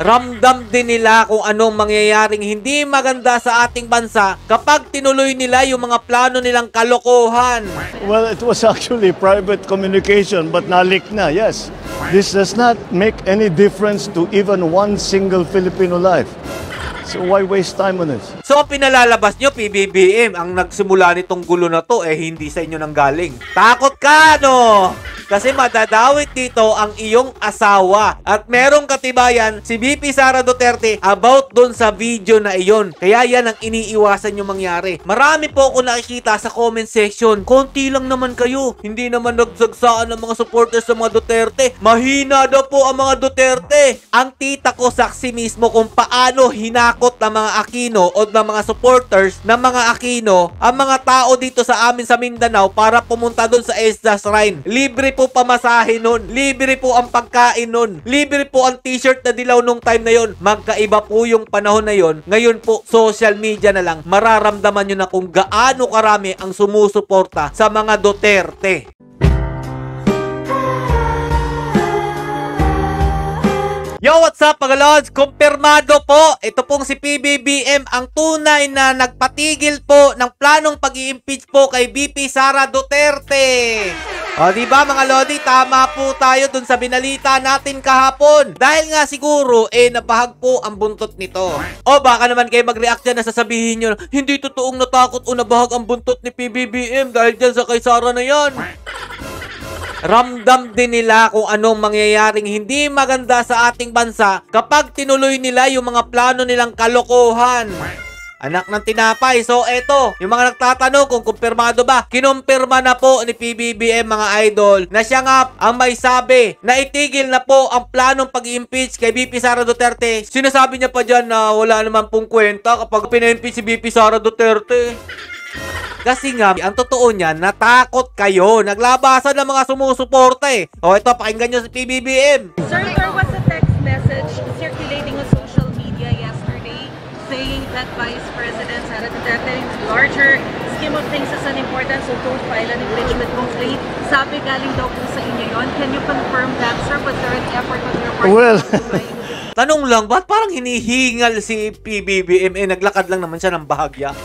Ramdam din nila kung anong mangyayaring hindi maganda sa ating bansa kapag tinuloy nila yung mga plano nilang kalokohan. Well, it was actually private communication but nalik na, yes. This does not make any difference to even one single Filipino life. So why waste time on it? So ang pinalalabas nyo, PBBM, ang nagsimula nitong gulo na to, hindi sa inyo nang galing. Takot ka, no? Kasi madadawit dito ang iyong asawa. At merong katibayan si VP Sara Duterte about dun sa video na iyon. Kaya yan ang iniiwasan nyo mangyari. Marami po ako nakikita sa comment section. Konti lang naman kayo. Hindi naman nagsagsaan ng mga supporters sa mga Duterte. Mahina daw po ang mga Duterte. Ang tita ko saksi mismo kung paano hinakot ng mga Aquino o ng mga supporters ng mga Aquino ang mga tao dito sa amin sa Mindanao para pumunta dun sa ESDA Shrine. Libre po pamasahe nun. Libre po ang pagkain nun. Libre po ang t-shirt na dilaw nung time na yon. Magkaiba po yung panahon na yon. Ngayon po, social media na lang. Mararamdaman nyo na kung gaano karami ang sumusuporta sa mga Duterte. Yo, what's up mga lods? Kumpirmado po, ito pong si PBBM ang tunay na nagpatigil po ng planong pag-i-impeach po kay VP Sara Duterte. O diba mga lodi, tama po tayo dun sa binalita natin kahapon. Dahil nga siguro, nabahag po ang buntot nito. O baka naman kayo mag-react dyan na sasabihin nyo, hindi totoong natakot o nabahag ang buntot ni PBBM dahil dyan sa kay Sara na yan. Ramdam din nila kung anong mangyayaring hindi maganda sa ating bansa kapag tinuloy nila yung mga plano nilang kalokohan. Anak ng tinapay. So eto, yung mga nagtatanong kung kumpirmado ba, kinumpirma na po ni PBBM mga idol na siya nga ang may sabi na itigil na po ang planong pag-i-impeach kay VP Sara Duterte. Sinasabi niya pa dyan na wala naman pong kwenta kapag pina-impeach si VP Sara Duterte. Kasi nga, ang totoo niyan, natakot kayo. Naglabasan ng mga sumusuporta O ito, pakinggan nyo si PBBM. Sir, there was a text message circulating on social media yesterday saying that Vice President Sara Duterte, larger scheme of things is unimportant, so don't file an impeachment complaint. Sabi galing daw po sa inyo yon. Can you confirm that, sir? Was there an effort on your part? Well, tanong lang, ba't parang hinihingal si PBBM? Naglakad lang naman siya ng bahagya.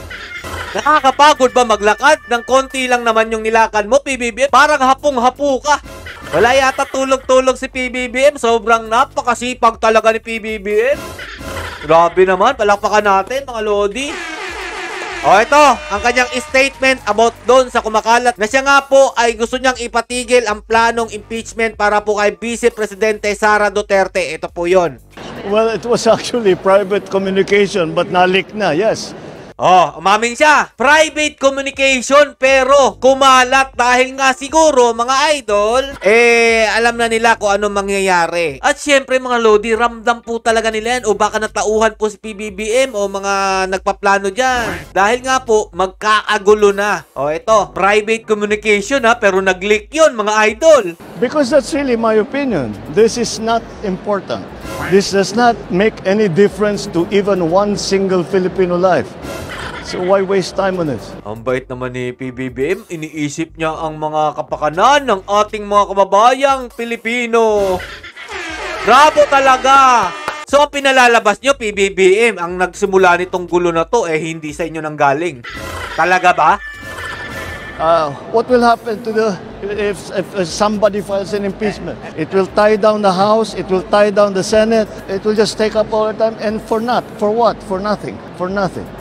Nakakapagod ba maglakad? Ng konti lang naman yung nilakad mo, PBBM. Parang hapong-hapo ka. Wala yata tulog-tulog si PBBM. Sobrang napakasipag talaga ni PBBM. Grabe naman. Palakpakan natin, mga lodi. O ito, ang kanyang statement about doon sa kumakalat na siya nga po ay gusto niyang ipatigil ang planong impeachment para po kay Vice Presidente Sara Duterte. Ito po yon. well, it was actually private communication but nalik na, yes. Umamin siya. Private communication pero kumalat dahil nga siguro mga idol, alam na nila kung ano mangyayari. At syempre mga lodi, ramdam po talaga nila yan o baka natauhan po si PBBM o mga nagpaplano dyan. Dahil nga po, magkakagulo na. Ito, private communication pero nag-leak yun mga idol. Because that's really my opinion. This is not important. This does not make any difference to even one single Filipino life. So why waste time on it? Ang bait naman ni PBBM, iniisip niya ang mga kapakanan ng ating mga kababayang Pilipino. Bravo talaga! So ang pinalalabas nyo, PBBM, ang nagsimula nitong gulo na to, hindi sa inyo nang galing. Talaga ba? What will happen to if somebody files an impeachment? It will tie down the House, it will tie down the Senate, it will just take up all the time, and for what? For nothing.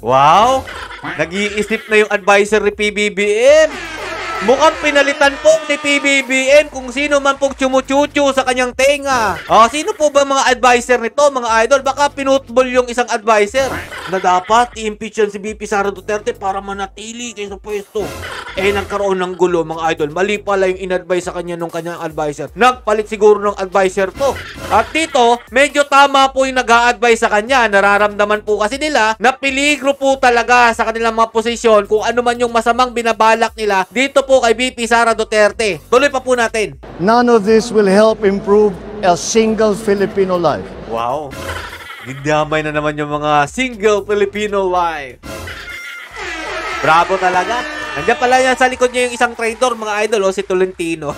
Wow! Nag-iisip na yung advisor ni PBBM. Mukhang pinalitan po ni PBBM kung sino man pong chumuchuchu sa kanyang tenga. Sino po ba mga advisor nito, mga idol? Baka pinutbol yung isang advisor na dapat i-impeach yan si VP Sara Duterte para manatili kayo sa pwesto. Nagkaroon ng gulo, mga idol. Mali pala yung in-advise sa kanya nung kanyang advisor. Nagpalit siguro ng advisor to. At dito, medyo tama po yung nag-a-advise sa kanya. Nararamdaman po kasi nila na peligro po talaga sa kanilang mga posisyon kung ano man yung masamang binabalak nila dito po kay VP Sara Duterte. Tuloy pa po natin. None of this will help improve a single Filipino life. Wow. Gindamay na naman yung mga single Filipino life. Bravo talaga. Nandiyan pala yan sa likod niya yung isang traitor, mga idol, si Tolentino.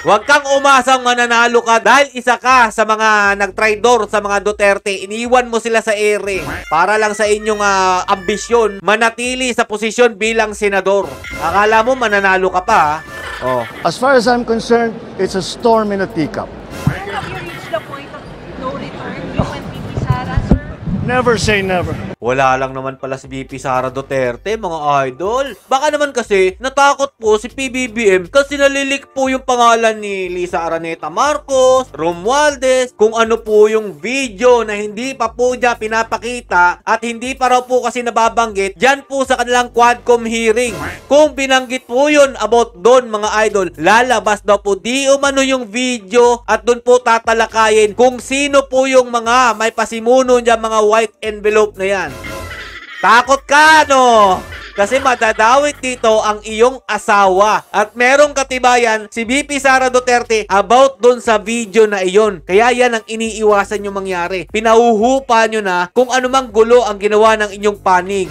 Huwag kang umasang mananalo ka dahil isa ka sa mga nagtraidor sa mga Duterte. Iniwan mo sila sa ere para lang sa inyong ambisyon manatili sa posisyon bilang senador. Akala mo mananalo ka pa, ha? Oh. As far as I'm concerned, it's a storm in a teacup. Sir, have you reached the point of no return? You and VP Sara, sir? Never say never. Wala lang naman pala si VP Sara Duterte, mga idol. Baka naman kasi natakot po si PBBM kasi nalilik po yung pangalan ni Lisa Araneta Marcos, Romualdez, kung ano po yung video na hindi pa po niya pinapakita at hindi pa raw po kasi nababanggit dyan po sa kanilang Quadcom hearing. Kung binanggit po yun about doon, mga idol, lalabas daw po di umano yung video at doon po tatalakayin kung sino po yung mga may pasimuno niya, mga white envelope na yan. Takot ka, no? Kasi madadawit dito ang iyong asawa. At merong katibayan si VP Sara Duterte about dun sa video na iyon. Kaya yan ang iniiwasan nyo mangyari. Pinahuhupa nyo na kung anumang gulo ang ginawa ng inyong panig.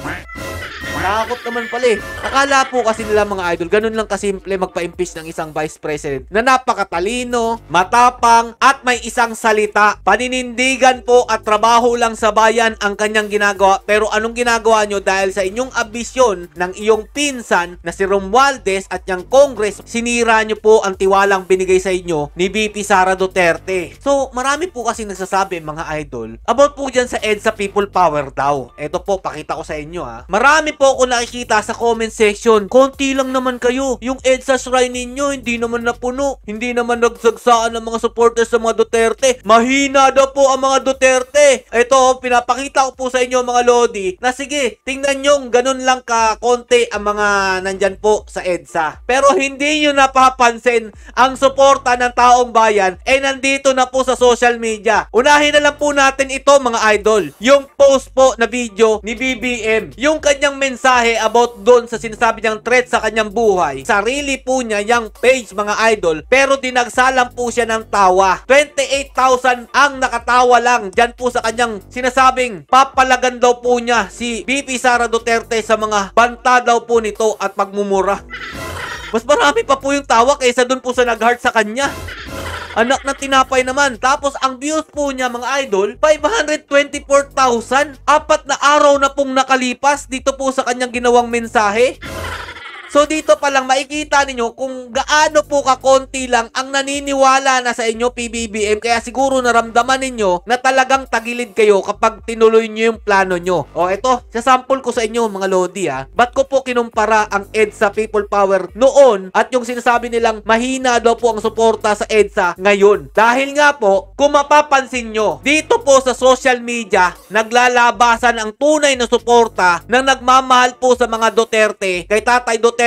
Nakakot naman pala eh. Akala po kasi nila, mga idol, ganun lang kasimple magpa-impeach ng isang vice president na napakatalino, matapang, at may isang salita. Paninindigan po at trabaho lang sa bayan ang kanyang ginagawa. Pero anong ginagawa nyo dahil sa inyong ambisyon ng iyong pinsan na si Romualdez at yung Congress, sinira nyo po ang tiwalang binigay sa inyo ni VP Sara Duterte. So, marami po kasi nagsasabi, mga idol, about po dyan sa EDSA People Power daw. Ito po, pakita ko sa inyo, ha. Marami po ako nakikita sa comment section, konti lang naman kayo. Yung EDSA shrine ninyo, hindi naman napuno. Hindi naman nagsagsaan ng mga supporters sa mga Duterte. Mahina daw po ang mga Duterte. Ito, pinapakita ko po sa inyo, mga Lodi, na sige, tingnan nyo, ganun lang ka konti ang mga nandyan po sa EDSA. Pero hindi nyo napapansin ang suporta ng taong bayan nandito na po sa social media. Unahin na lang po natin ito, mga idol. Yung post po na video ni BBM. Yung kanyang mensahe about doon sa sinasabi niyang threat sa kanyang buhay. Sarili po niya yung page, mga idol, pero dinagsalan po siya ng tawa. 28,000 ang nakatawa lang dyan po sa kanyang sinasabing papalagan daw po niya si VP Sara Duterte sa mga banta daw po nito at pagmumura. Mas marami pa po yung tawa kaysa doon po sa nag-heart sa kanya. Anak na tinapay naman. Tapos ang views po niya, mga idol, 524,000. 4 na araw na pong nakalipas dito po sa kanyang ginawang mensahe. So dito pa lang makikita ninyo kung gaano po kakonti lang ang naniniwala na sa inyo, PBBM. Kaya siguro naramdaman ninyo na talagang tagilid kayo kapag tinuloy nyo yung plano nyo. O eto, sasample ko sa inyo, mga Lodi, ha. Ba't ko po kinumpara ang EDSA People Power noon at yung sinasabi nilang mahina daw po ang suporta sa EDSA ngayon? Dahil nga po, kung mapapansin nyo, dito po sa social media, naglalabasan ang tunay na suporta ng nagmamahal po sa mga Duterte, kay Tatay Duterte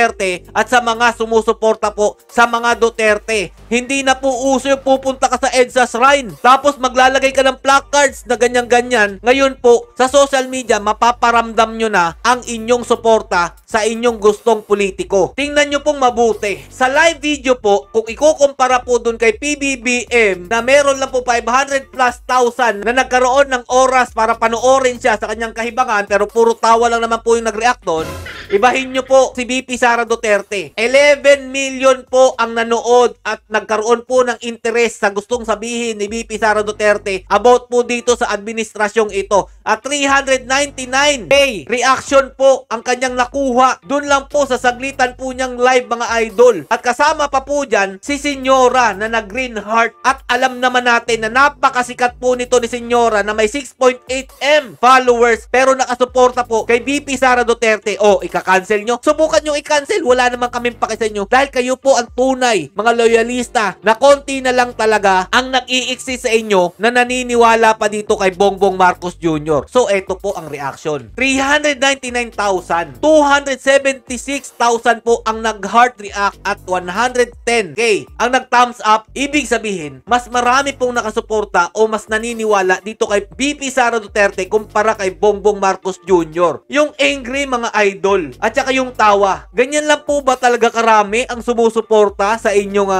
at sa mga sumusuporta po sa mga Duterte. Hindi na po uso yung pupunta ka sa EDSA shrine tapos maglalagay ka ng placards na ganyan-ganyan. Ngayon po, sa social media, mapaparamdam nyo na ang inyong suporta sa inyong gustong politiko. Tingnan nyo pong mabuti. Sa live video po, kung ikukumpara po dun kay PBBM na meron lang po 500 plus thousand na nagkaroon ng oras para panoorin siya sa kanyang kahibangan pero puro tawa lang naman po yung nag-react doon, ibahin nyo po si VP Sara Duterte. 11 million po ang nanood at nagkaroon po ng interest sa gustong sabihin ni VP Sara Duterte about po dito sa administrasyong ito. At 399k reaction po ang kanyang nakuha dun lang po sa saglitan po niyang live, mga idol. At kasama pa po dyan si Senyora na nag-green heart. At alam naman natin na napakasikat po nito ni Senyora na may 6.8M followers pero nakasuporta po kay VP Sara Duterte. O, ika-cancel nyo? Subukan nyo i-cancel. Wala naman kaming paki sa inyo dahil kayo po ang tunay, mga loyalista, na konti na lang talaga ang nag-i-exist sa inyo na naniniwala pa dito kay Bongbong Marcos Jr. So, eto po ang reaction. 399,000. 276,000 po ang nag-heart react at 110k ang nag-thumbs up. Ibig sabihin, mas marami pong nakasuporta o mas naniniwala dito kay VP Sara Duterte kumpara kay Bongbong Marcos Jr. Yung angry, mga idol, idol, at saka yung tawa. Ganyan lang po ba talaga karami ang sumusuporta sa inyong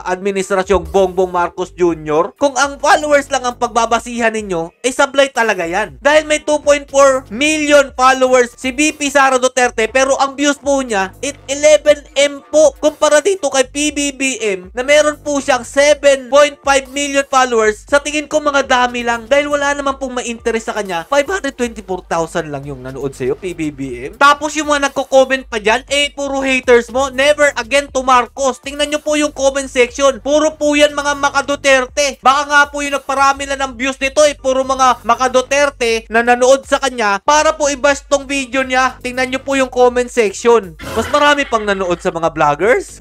administrasyong Bongbong Marcos Jr.? Kung ang followers lang ang pagbabasihan ninyo, sablay talaga yan. Dahil may 2.4 million followers si VP Sara Duterte, pero ang views po niya, 11M po. Kumpara dito kay PBBM, na meron po siyang 7.5 million followers, sa tingin ko mga dami lang. Dahil wala naman pong ma-interest sa kanya. 524,000 lang yung nanood sa'yo, PBBM. Tapos yung mga nagko-comment pa dyan, puro haters mo. Never again to Marcos. Tingnan nyo po yung comment section. Puro po yan mga Maka-Duterte. Baka nga po yung nagparami na ng views nito, puro mga Maka-Duterte na nanood sa kanya para po i-bash tong video niya. Tingnan nyo po yung comment section. Mas marami pang nanood sa mga vloggers.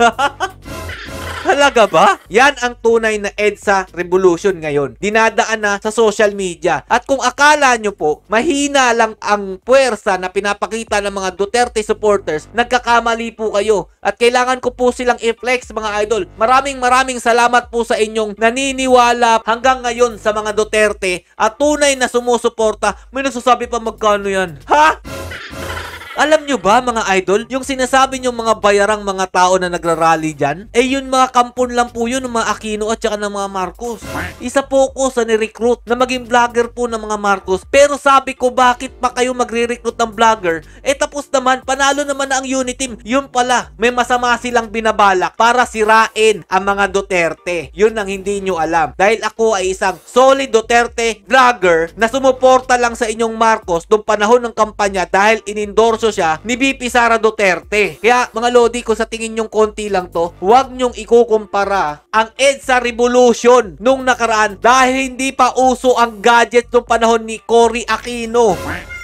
Talaga ba? Yan ang tunay na EDSA revolution ngayon. Dinadaan na sa social media. At kung akala nyo po, mahina lang ang puwersa na pinapakita ng mga Duterte supporters, nagkakamali po kayo. At kailangan ko po silang i-flex, mga idol. Maraming salamat po sa inyong naniniwala hanggang ngayon sa mga Duterte at tunay na sumusuporta. May nagsasabi pa magkano yan. Ha? Alam nyo ba mga idol, yung sinasabi nyo mga bayarang mga tao na nagrarally dyan, yun mga kampon lang po yun ng mga Aquino at saka ng mga Marcos. Isa po ko sa ni-recruit na maging vlogger po ng mga Marcos. Pero sabi ko, bakit pa kayo magre-recruit ng vlogger? Tapos naman, panalo naman na ang unit team. Yun pala, may masama silang binabalak para sirain ang mga Duterte. Yun ang hindi nyo alam. Dahil ako ay isang solid Duterte vlogger na sumuporta lang sa inyong Marcos noong panahon ng kampanya dahil inendorso siya ni VP Sara Duterte. Kaya mga lodi ko, sa tingin nyong konti lang to, huwag nyong ikukumpara ang EDSA revolution nung nakaraan dahil hindi pa uso ang gadget nung panahon ni Cory Aquino.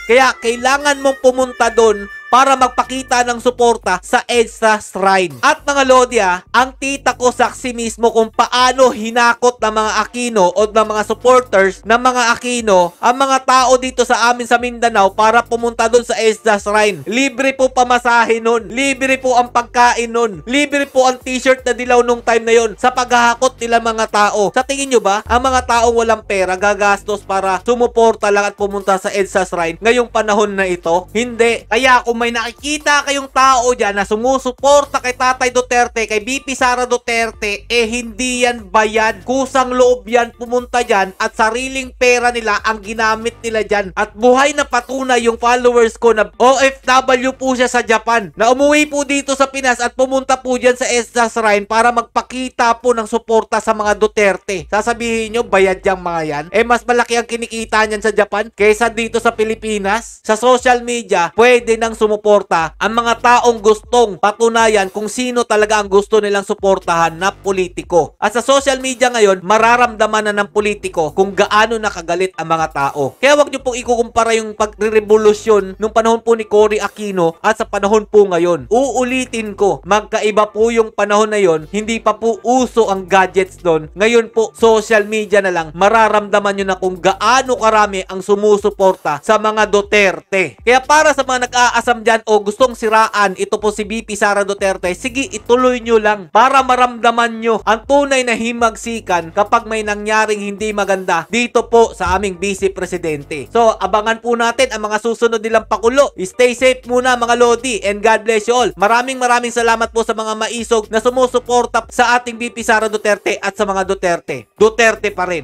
Kaya kailangan mong pumunta doon para magpakita ng suporta sa EDSA Shrine. At mga lodi, ang tita ko saksi mismo kung paano hinakot ng mga Aquino o ng mga supporters ng mga Aquino ang mga tao dito sa amin sa Mindanao para pumunta doon sa EDSA Shrine. Libre po pamasahe nun. Libre po ang pagkain nun. Libre po ang t-shirt na dilaw nung time na yon sa paghahakot nila mga tao. Sa tingin nyo ba, ang mga taong walang pera gagastos para sumuporta lang at pumunta sa EDSA Shrine ngayong panahon na ito? Hindi. Kaya kung may nakikita kayong tao dyan na sumusuporta kay Tatay Duterte, kay VP Sara Duterte, hindi yan bayad. Kusang loob yan pumunta dyan at sariling pera nila ang ginamit nila dyan. At buhay na patunay yung followers ko na OFW po siya sa Japan, na umuwi po dito sa Pinas at pumunta po dyan sa EDSA Shrine para magpakita po ng suporta sa mga Duterte. Sasabihin nyo, bayad yung mga yan? Mas malaki ang kinikita niyan sa Japan kaysa dito sa Pilipinas. Sa social media, pwede nang sumuporta ang mga taong gustong patunayan kung sino talaga ang gusto nilang suportahan na politiko. At sa social media ngayon, mararamdaman na ng politiko kung gaano nakagalit ang mga tao. Kaya wag nyo pong ikukumpara yung pagre-revolusyon nung panahon po ni Cory Aquino at sa panahon po ngayon. Uulitin ko, magkaiba po yung panahon na yon. Hindi pa po uso ang gadgets doon. Ngayon po, social media na lang. Mararamdaman nyo na kung gaano karami ang sumusuporta sa mga Duterte. Kaya para sa mga nag-aasam dyan o gustong siraan ito po si VP Sara Duterte, sige, ituloy nyo lang para maramdaman nyo ang tunay na himagsikan kapag may nangyaring hindi maganda dito po sa aming Vice Presidente. So, abangan po natin ang mga susunod nilang pakulo. Stay safe muna mga lodi and God bless you all. Maraming salamat po sa mga maisog na sumusuporta sa ating VP Sara Duterte at sa mga Duterte. Duterte pa rin.